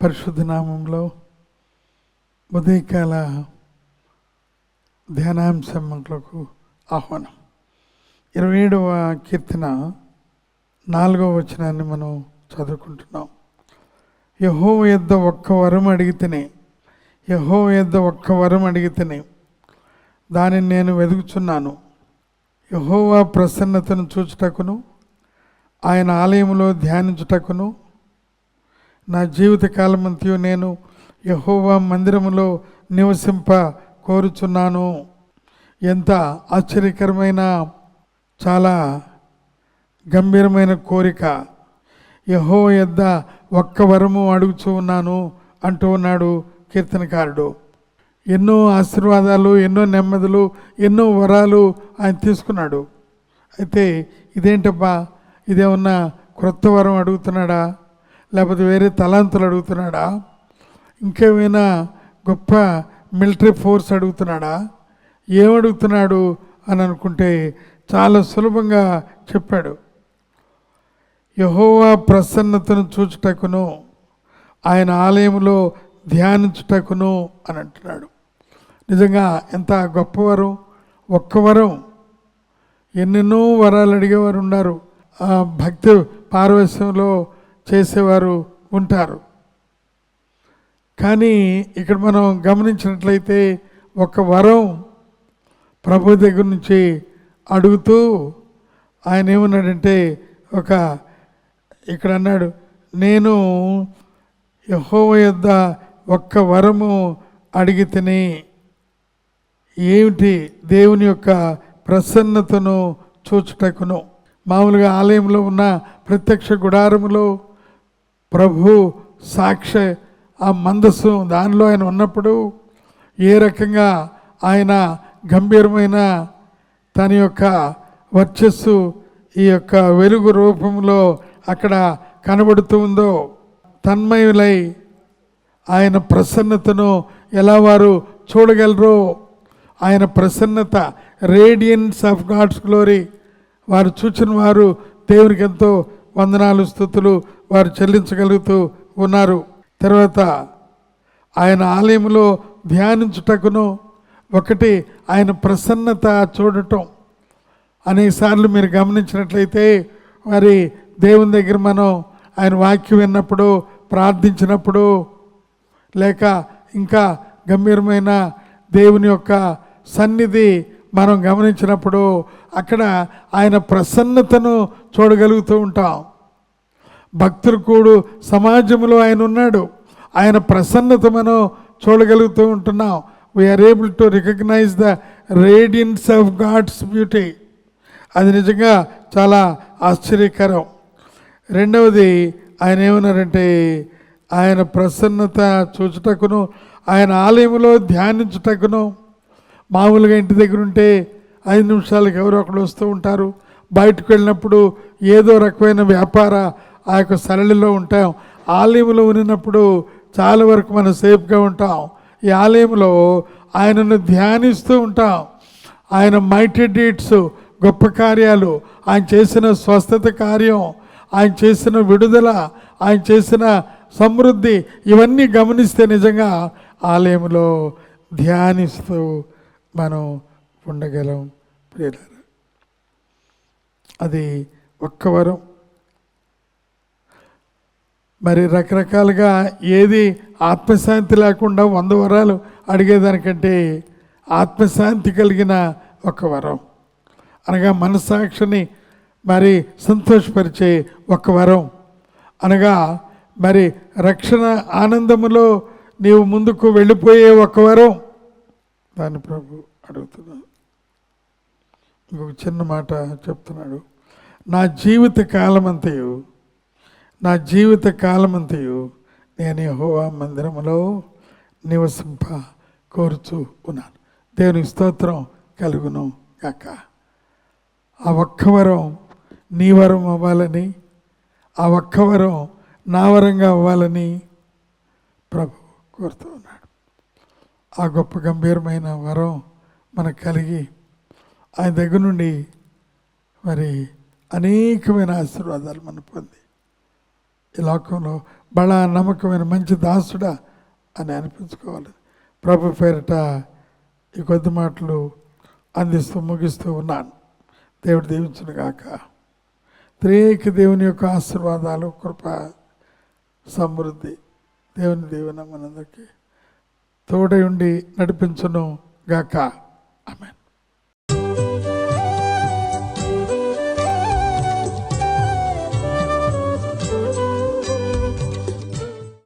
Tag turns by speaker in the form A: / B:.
A: పరిశుద్ధ నామంలో ఉదయకాల ధ్యానాంశములకు ఆహ్వానం. 27వ కీర్తన 4వ వచనాన్ని మనం చదువుకుంటున్నాం. యెహోవా యొద్ద ఒక్క వరం అడిగితేనే, యెహోవా యొద్ద ఒక్క వరం అడిగితేనే దానిని నేను వెదుకుచున్నాను. యెహోవా ప్రసన్నతను చూచుటకును, ఆయన ఆలయంలో ధ్యానించుటకును నా జీవిత కాలమంతయు నేను యెహోవా మందిరములో నివసింప కోరుచున్నాను. ఎంత ఆశ్చర్యకరమైన, చాలా గంభీరమైన కోరిక. యెహోవా యొద్ద ఒక్క వరము అడుగుచూ ఉన్నాను అంటూ ఉన్నాడు కీర్తనకారుడు. ఎన్నో ఆశీర్వాదాలు, ఎన్నో నెమ్మదులు, ఎన్నో వరాలు ఆయన తీసుకున్నాడు. అయితే ఇదేంటబ్బా, ఇదేమన్నా క్రొత్త వరం అడుగుతున్నాడా, లేకపోతే వేరే తలాంతులు అడుగుతున్నాడా, ఇంకేమైనా గొప్ప మిలిటరీ ఫోర్స్ అడుగుతున్నాడా, ఏమడుగుతున్నాడు అని అనుకుంటే చాలా సులభంగా చెప్పాడు. యెహోవా ప్రసన్నతను చూచుటకును, ఆయన ఆలయంలో ధ్యానించుటకును అని అంటున్నాడు. నిజంగా ఎంత గొప్ప వరం. ఒక్క వరం. ఎన్నెన్నో వరాలు అడిగేవారు ఉన్నారు, భక్తి పారవశ్యంలో చేసేవారు ఉంటారు. కానీ ఇక్కడ మనం గమనించినట్లయితే ఒక వరం ప్రభు దగ్గర నుంచి అడుగుతూ ఆయన ఏమన్నాడంటే, ఇక్కడ అన్నాడు, నేను యెహోవా యొద్ద ఒక్క వరము అడిగితేనే. ఏమిటి? దేవుని యొక్క ప్రసన్నతను చూచుటకును. మామూలుగా ఆలయంలో ఉన్న ప్రత్యక్ష గుడారములో ప్రభు సాక్షి, ఆ మందస్సు దానిలో ఆయన ఉన్నప్పుడు ఏ రకంగా ఆయన గంభీరమైన తన యొక్క వర్చస్సు ఈ యొక్క వెలుగు రూపంలో అక్కడ కనబడుతూ ఉందో, తన్మయులై ఆయన ప్రసన్నతను ఎలా వారు చూడగలరో, ఆయన ప్రసన్నత, రేడియన్స్ ఆఫ్ గాడ్స్ గ్లోరీ వారు చూచిన వారు దేవునికి ఎంతో వందనాలు, స్తుతులు వారు చెల్లించగలుగుతూ ఉన్నారు. తర్వాత ఆయన ఆలయంలో ధ్యానించుటకును, ఒకటి ఆయన ప్రసన్నత చూడటం. అనేకసార్లు మీరు గమనించినట్లయితే మరి దేవుని దగ్గర మనం ఆయన వాక్యం విన్నప్పుడు, ప్రార్థించినప్పుడు, లేక ఇంకా గంభీరమైన దేవుని యొక్క సన్నిధి మనం గమనించినప్పుడు అక్కడ ఆయన ప్రసన్నతను చూడగలుగుతూ ఉంటాం. భక్తులు కూడా సమాజంలో ఆయన ఉన్నాడు, ఆయన ప్రసన్నత మనం చూడగలుగుతూ ఉంటున్నాం. We are able to recognize the radiance of God's beauty. అది నిజంగా చాలా ఆశ్చర్యకరం. రెండవది ఆయన ఏమన్నారంటే, ఆయన ప్రసన్నత చూచుటకును, ఆయన ఆలయంలో ధ్యానించుటకును. మామూలుగా ఇంటి దగ్గర ఉంటే 5 నిమిషాలకు ఎవరో ఒకరు వస్తూ ఉంటారు. బయటకు వెళ్ళినప్పుడు ఏదో రకమైన వ్యాపార ఆ యొక్క సరళిలో ఉంటాం. ఆలయంలో ఉన్నప్పుడు చాలా వరకు మనం సేఫ్గా ఉంటాం. ఈ ఆలయంలో ఆయనను ధ్యానిస్తూ ఉంటాం. ఆయన మైటీ డీడ్స్, గొప్ప కార్యాలు, ఆయన చేసిన స్వస్థత కార్యం, ఆయన చేసిన విడుదల, ఆయన చేసిన సమృద్ధి, ఇవన్నీ గమనిస్తే నిజంగా ఆలయంలో ధ్యానిస్తూ మనం ఉండగలం. ప్రియులారా, అది ఒక్క వరం. మరి రకరకాలుగా ఏది ఆత్మశాంతి లేకుండా 100 వరాలు అడిగేదానికంటే ఆత్మశాంతి కలిగిన ఒక వరం, అనగా మనస్సాక్షిని మరి సంతోషపరిచే ఒక వరం, అనగా మరి రక్షణ ఆనందములో నీవు ముందుకు వెళ్ళిపోయే ఒక వరం, దాన్ని ప్రభు అడుగుతున్నాడు. ఇంకొక చిన్న మాట చెప్తున్నాడు. నా జీవిత కాలమంతయు నేను యెహోవా మందిరములో నివసింప కోరుచూ ఉన్నాను. దేవునికి స్తోత్రం కలుగును గాక. ఆ ఒక్క వరం నీ వరం అవ్వాలని, ఆ ఒక్క వరం నా వరంగా అవ్వాలని ప్రభు కోరుతూ ఉన్నాడు. ఆ గొప్ప గంభీరమైన వరం మనకు కలిగి ఆయన దగ్గర నుండి మరి అనేకమైన ఆశీర్వాదాలు మనం పొంది ఈ లోకంలో బడా నమ్మకమైన మంచి దాసుడా అని అనిపించుకోవాలి. ప్రభు పేరిట ఈ కొద్ది మాటలు అందిస్తూ ముగిస్తూ ఉన్నాను. దేవుడు దీవించును గాక. త్రియేక దేవుని యొక్క ఆశీర్వాదాలు, కృప, సమృద్ధి, దేవుని దీవెన మనందరికీ తోడై ఉండి నడిపించును గాక.